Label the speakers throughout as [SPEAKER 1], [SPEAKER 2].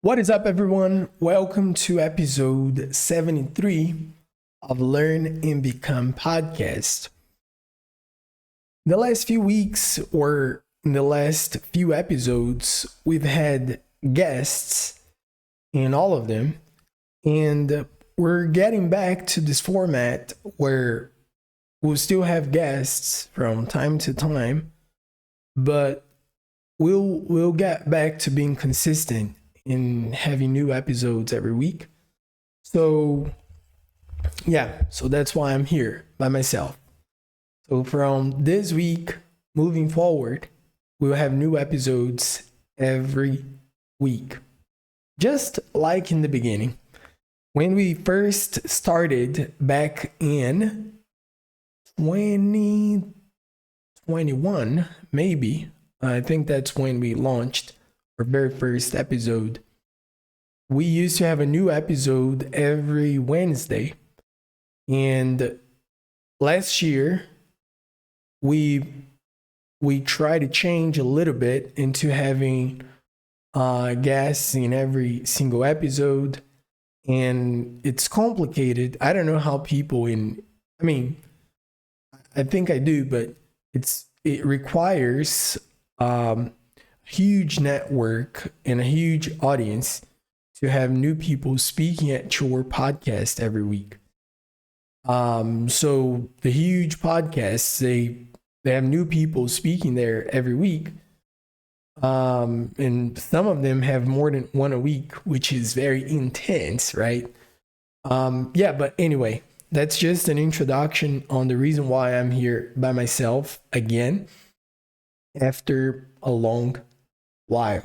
[SPEAKER 1] What is up, everyone? Welcome to episode 73 of Learn and Become podcast. In the last few weeks, or in the last few episodes, we've had guests in all of them, and we're getting back to this format where we'll still have guests from time to time, but we'll get back to being consistent in having new episodes every week. So that's why I'm here by myself. So from this week moving forward, we'll have new episodes every week. Just like in the beginning, when we first started back in 2021, maybe, I think that's when we launched our very first episode. We used to have a new episode every Wednesday, and last year we tried to change a little bit into having guests in every single episode, and it's complicated. I don't know how people I think I do, but it requires huge network and a huge audience to have new people speaking at your podcast every week. So the huge podcasts, they have new people speaking there every week. And some of them have more than one a week, which is very intense, right? But anyway, that's just an introduction on the reason why I'm here by myself again after a long while.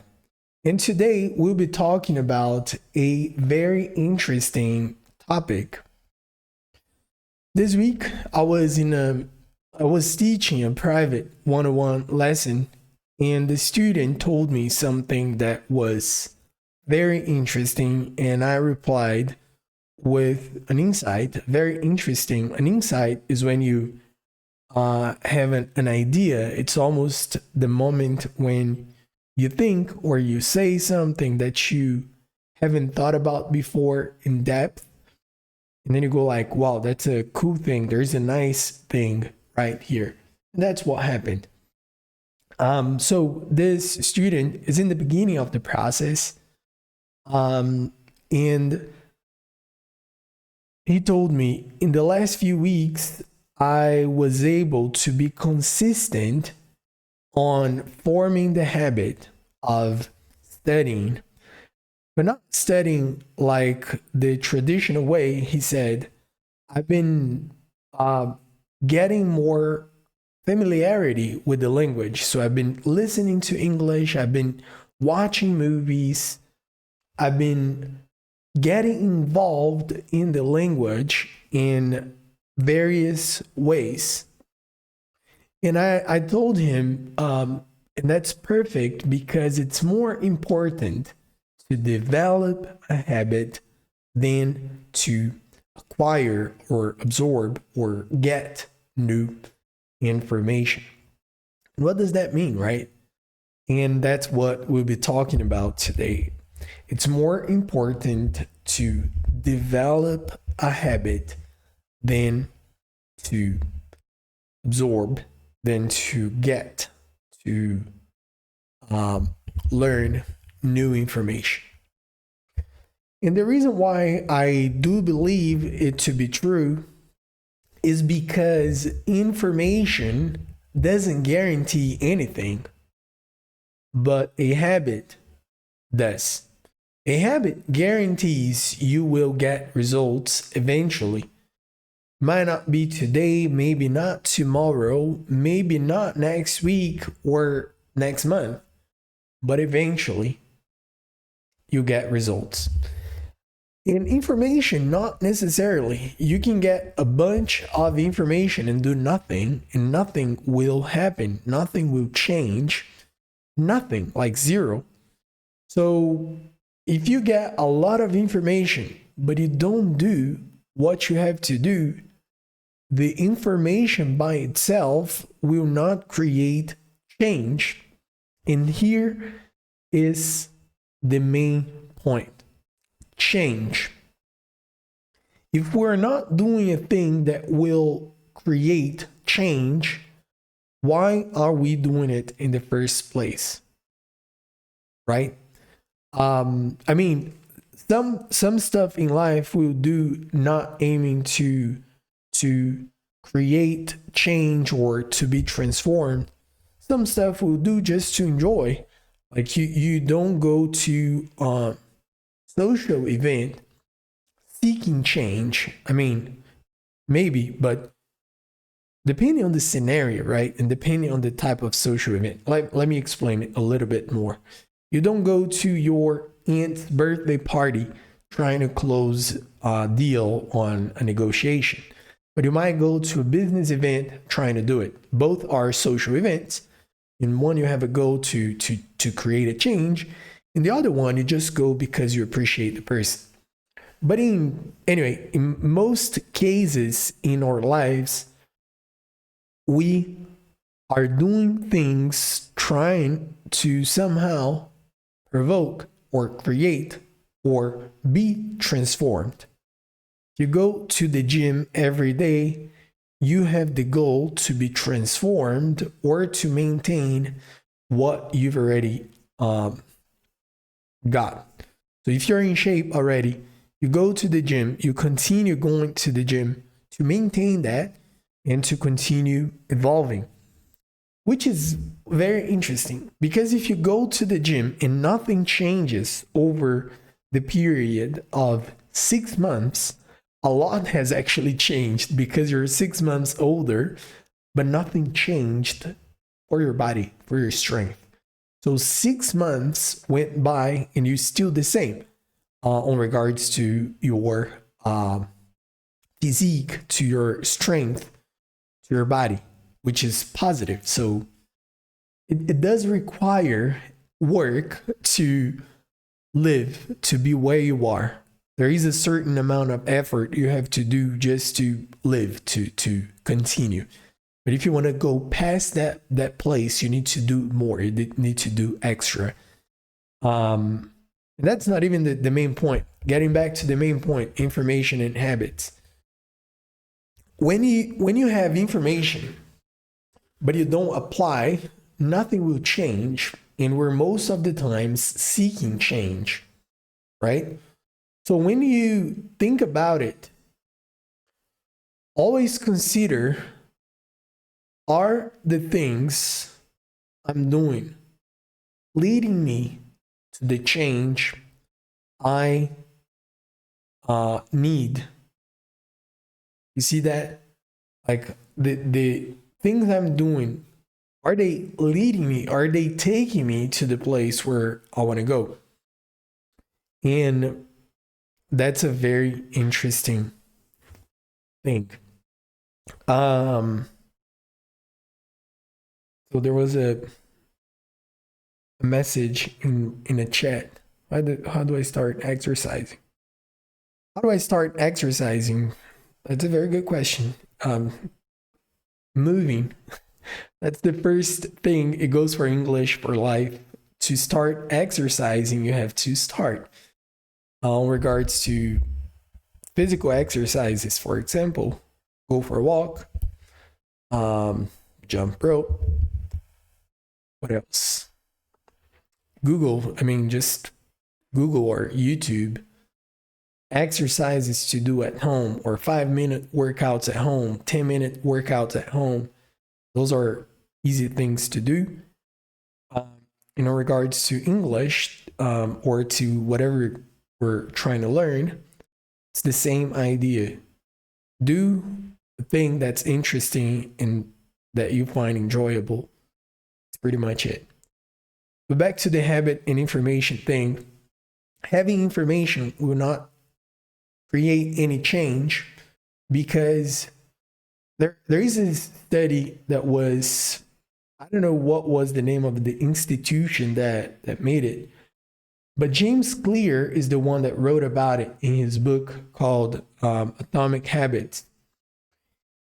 [SPEAKER 1] And today we'll be talking about a very interesting topic. This week I was teaching a private one-on-one lesson, and the student told me something that was very interesting, and I replied with an insight. Very interesting. An insight is when you have an idea. It's almost the moment when you think or you say something that you haven't thought about before in depth, and then you go like, wow, that's a cool thing. There's a nice thing right here. And that's what happened. So this student is in the beginning of the process, and he told me, in the last few weeks, I was able to be consistent on forming the habit of studying, but not studying like the traditional way. He said, I've been getting more familiarity with the language. So I've been listening to English, I've been watching movies, I've been getting involved in the language in various ways. And I told him, and that's perfect, because it's more important to develop a habit than to acquire or absorb or get new information. What does that mean, right? And that's what we'll be talking about today. It's more important to develop a habit than to absorb, than to get to learn new information. And the reason why I do believe it to be true is because information doesn't guarantee anything, but a habit does. A habit guarantees you will get results eventually. Might not be today, maybe not tomorrow, maybe not next week or next month, but eventually you get results. In information, not necessarily. You can get a bunch of information and do nothing, and nothing will happen. Nothing will change. Nothing, like zero. So if you get a lot of information, but you don't do what you have to do, the information by itself will not create change. And here is the main point. Change. If we're not doing a thing that will create change, why are we doing it in the first place? Right? I mean, some stuff in life we'll do not aiming to create change or to be transformed. Some stuff we'll do just to enjoy. Like you don't go to social event seeking change. I mean, maybe, but depending on the scenario, right? And depending on the type of social event, let me explain it a little bit more. You don't go to your aunt's birthday party trying to close a deal on a negotiation, but you might go to a business event trying to do it. Both are social events. In one, you have a goal to create a change. In the other one, you just go because you appreciate the person. But in most cases in our lives, we are doing things trying to somehow provoke or create or be transformed. You go to the gym every day, you have the goal to be transformed or to maintain what you've already got. So if you're in shape already, you go to the gym, you continue going to the gym to maintain that and to continue evolving, which is very interesting because if you go to the gym and nothing changes over the period of 6 months, a lot has actually changed because you're 6 months older, but nothing changed for your body, for your strength. So 6 months went by and you're still the same on regards to your physique, to your strength, to your body, which is positive. So it does require work to live, to be where you are. There is a certain amount of effort you have to do just to live, to continue. But if you want to go past that place, you need to do more. You need to do extra. And that's not even the main point. Getting back to the main point, information and habits. When you have information, but you don't apply, nothing will change. And we're most of the times seeking change, right? So when you think about it, always consider, are the things I'm doing leading me to the change I need? You see that? Like the things I'm doing, are they leading me? Are they taking me to the place where I want to go? And that's a very interesting thing. So there was a message in a chat. How do I start exercising? How do I start exercising? That's a very good question. Moving. That's the first thing. It goes for English, for life. To start exercising, you have to start. In regards to physical exercises, for example, go for a walk, jump rope. What else? Just Google or YouTube exercises to do at home, or 5-minute workouts at home, 10-minute workouts at home. Those are easy things to do. In regards to English, or to whatever we're trying to learn, it's the same idea. Do the thing that's interesting and that you find enjoyable. It's pretty much it. But back to the habit and information thing. Having information will not create any change because there is a study that was, I don't know what was the name of the institution that made it, but James Clear is the one that wrote about it in his book called Atomic Habits.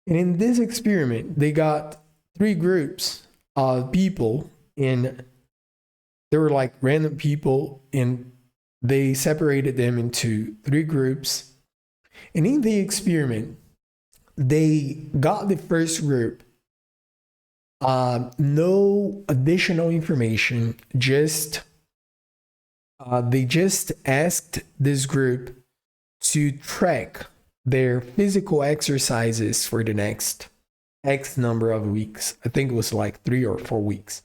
[SPEAKER 1] And in this experiment, they got 3 groups of people, and they were like random people, and they separated them into 3 groups. And in the experiment, they got the first group no additional information, just they just asked this group to track their physical exercises for the next X number of weeks. I think it was like 3 or 4 weeks.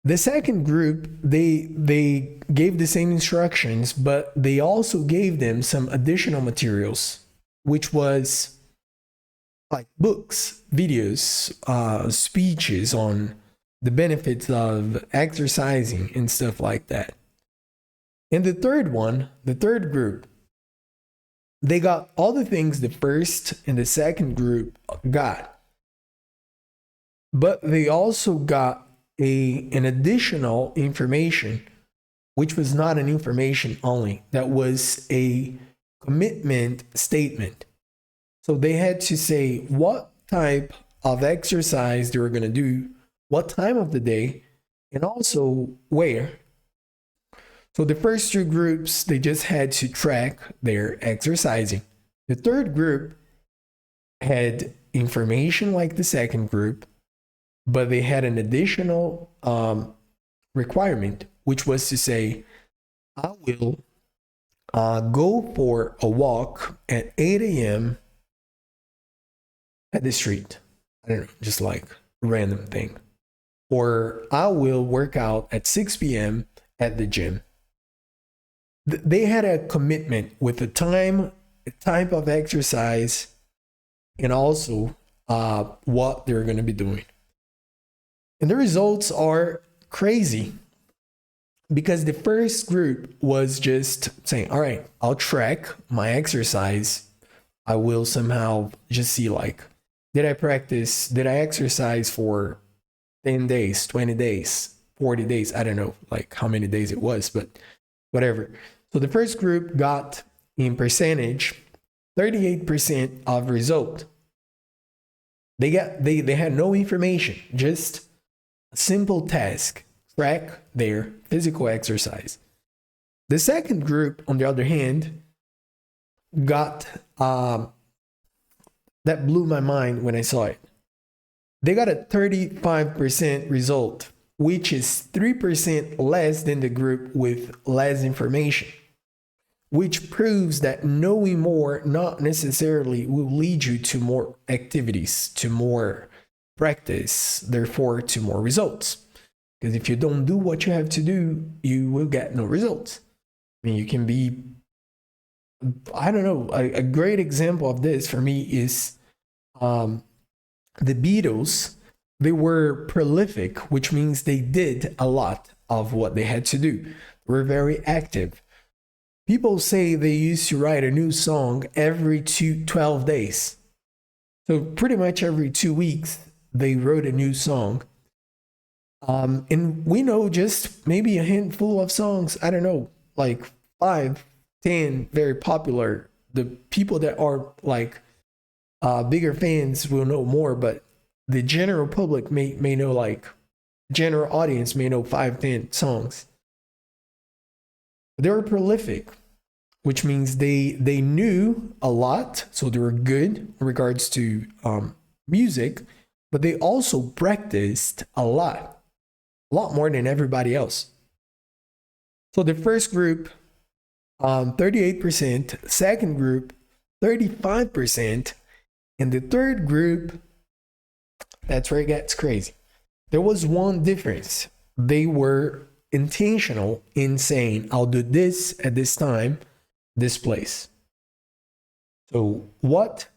[SPEAKER 1] The second group, they gave the same instructions, but they also gave them some additional materials, which was like books, videos, speeches on the benefits of exercising and stuff like that. And the third group, they got all the things the first and the second group got, but they also got an additional information, which was not an information only, that was a commitment statement. So they had to say what type of exercise they were going to do, what time of the day, and also where. So the first 2 groups, they just had to track their exercising. The third group had information like the second group, but they had an additional requirement, which was to say, I will go for a walk at 8 a.m. at the street. I don't know, just like a random thing. Or I will work out at 6 p.m. at the gym. They had a commitment with the time, the type of exercise, and also what they're going to be doing. And the results are crazy, because the first group was just saying, all right, I'll track my exercise. I will somehow just see, like, did I exercise for 10 days, 20 days, 40 days? I don't know like how many days it was, but whatever. So the first group got, in percentage, 38% of result. They had no information, just a simple task, track their physical exercise. The second group, on the other hand, got that blew my mind when I saw it. They got a 35% result, which is 3% less than the group with less information, which proves that knowing more not necessarily will lead you to more activities, to more practice, therefore to more results. Because if you don't do what you have to do, you will get no results. I mean, you can be, I don't know, a great example of this for me is the Beatles. They were prolific, which means they did a lot of what they had to do. They were very active. People say they used to write a new song every 12 days. So pretty much every 2 weeks, they wrote a new song. And we know just maybe a handful of songs. I don't know, like 5, 10 very popular. The people that are like bigger fans will know more, but the general public may know, like general audience may know 5, 10 songs. They were prolific, which means they knew a lot, so they were good in regards to music, but they also practiced a lot more than everybody else. So the first group, 38%, second group, 35%, and the third group, that's where it gets crazy. There was one difference. They were intentional in saying, I'll do this at this time, this place. So what,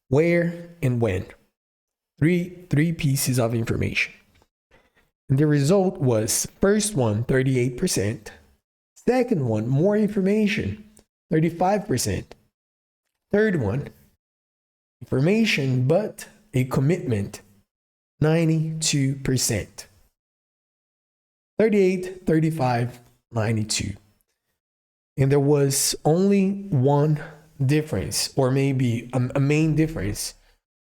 [SPEAKER 1] where, and when. Three pieces of information. And the result was, first one, 38%. Second one, more information, 35%. Third one, information but a commitment, 92%. 38, 35, 92. And there was only one difference, or maybe a main difference,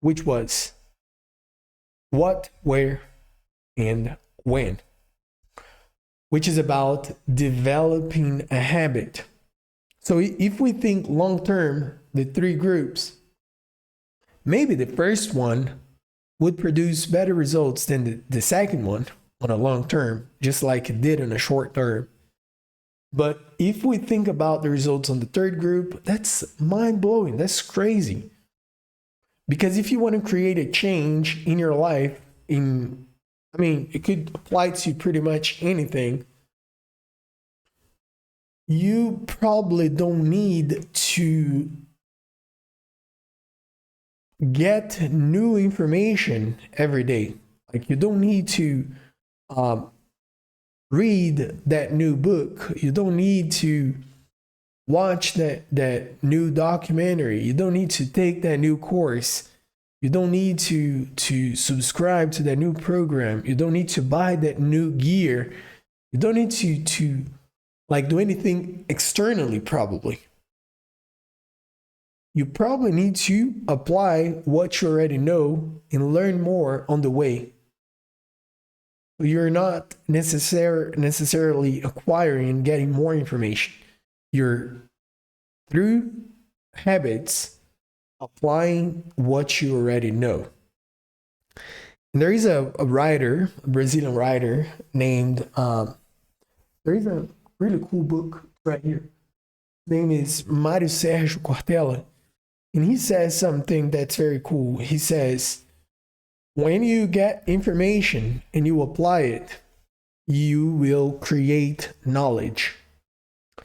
[SPEAKER 1] which was what, where, and when. which is about developing a habit. So if we think long term, the three groups, maybe the first one would produce better results than the second one on a long term, just like it did on a short term. But if we think about the results on the third group, that's mind blowing. That's crazy. Because if you want to create a change in your life, it could apply to pretty much anything. You probably don't need to get new information every day. Like, you don't need to read that new book. You don't need to watch that new documentary. You don't need to take that new course. You don't need to subscribe to that new program. You don't need to buy that new gear. You don't need to do anything externally, probably. You probably need to apply what you already know and learn more on the way. You're not necessarily acquiring and getting more information. You're, through habits, applying what you already know. And there is a writer, a Brazilian writer named, there is a really cool book right here. His name is Mário Sérgio Cortella. And he says something that's very cool. He says, when you get information and you apply it, you will create knowledge.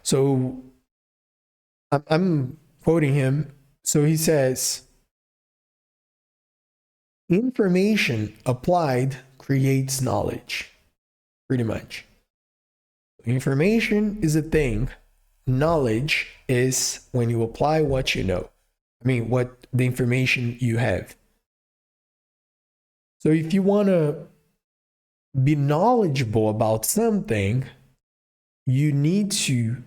[SPEAKER 1] So I'm quoting him. So he says, information applied creates knowledge, pretty much. Information is a thing. Knowledge is when you apply what you know. What the information you have. So if you want to be knowledgeable about something, you need to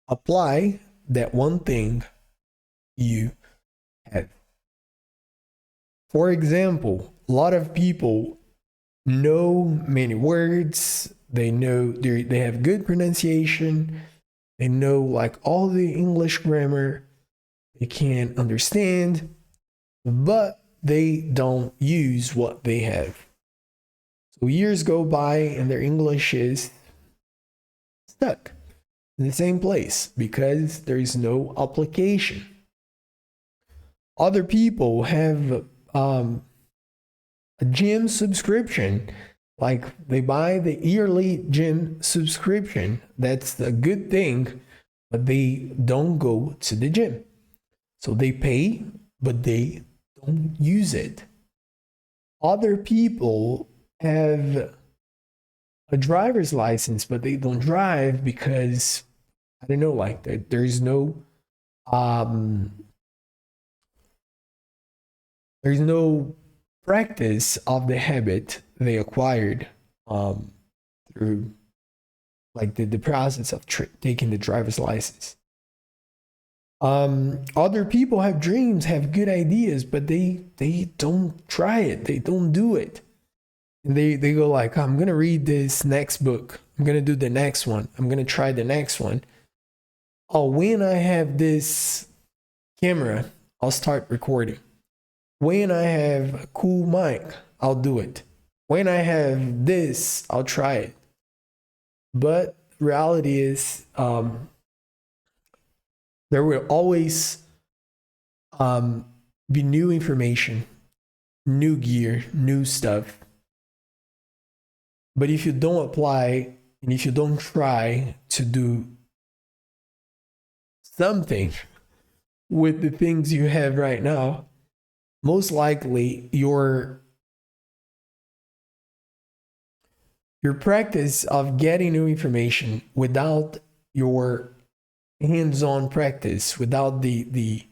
[SPEAKER 1] apply that one thing you have. For example, a lot of people know many words. They have good pronunciation. They know all the English grammar. They can understand, but they don't use what they have. So years go by and their English is stuck in the same place because there is no application. Other people have a gym subscription. They buy the yearly gym subscription. That's a good thing, but they don't go to the gym. So they pay, but they don't use it. Other people have a driver's license, but they don't drive because, I don't know, there's no practice of the habit they acquired through the process of taking the driver's license. Other people have dreams, have good ideas, but they don't try it. They don't do it. And they go I'm going to read this next book. I'm going to do the next one. I'm going to try the next one. Oh, when I have this camera, I'll start recording. When I have a cool mic, I'll do it. When I have this, I'll try it. But reality is, there will always be new information, new gear, new stuff. But if you don't apply and if you don't try to do something with the things you have right now, most likely your practice of getting new information without your hands-on practice, without the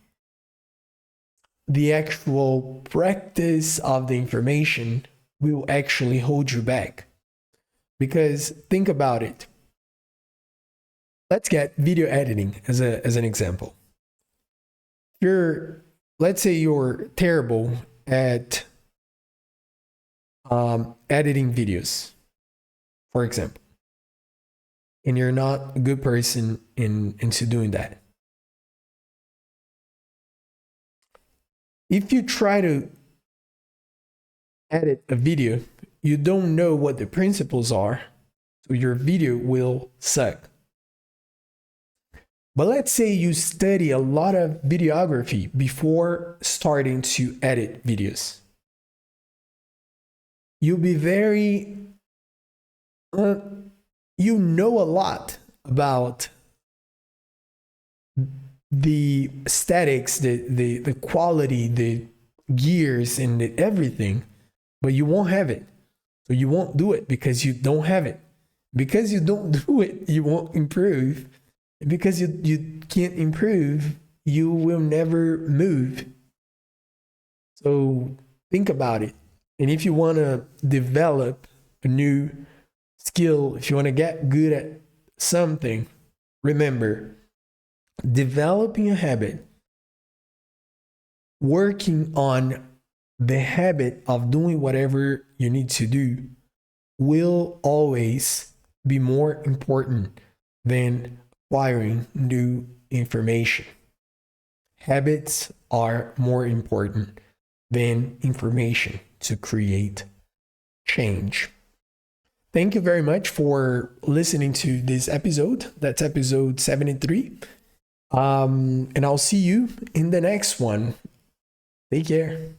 [SPEAKER 1] actual practice of the information, will actually hold you back. Because think about it. Let's get video editing as an example. Let's say you're terrible at editing videos, for example. and you're not a good person into doing that. If you try to edit a video, you don't know what the principles are, so your video will suck. But let's say you study a lot of videography before starting to edit videos. You'll be very, you know a lot about the aesthetics, the quality, the gears, and everything, but you won't have it. So you won't do it because you don't have it. Because you don't do it, you won't improve. And because you can't improve, you will never move. So think about it. And if you want to develop a new skill, if you want to get good at something, remember, developing a habit, working on the habit of doing whatever you need to do will always be more important than acquiring new information. Habits are more important than information to create change. Thank you very much for listening to this episode. That's episode 73. And I'll see you in the next one. Take care.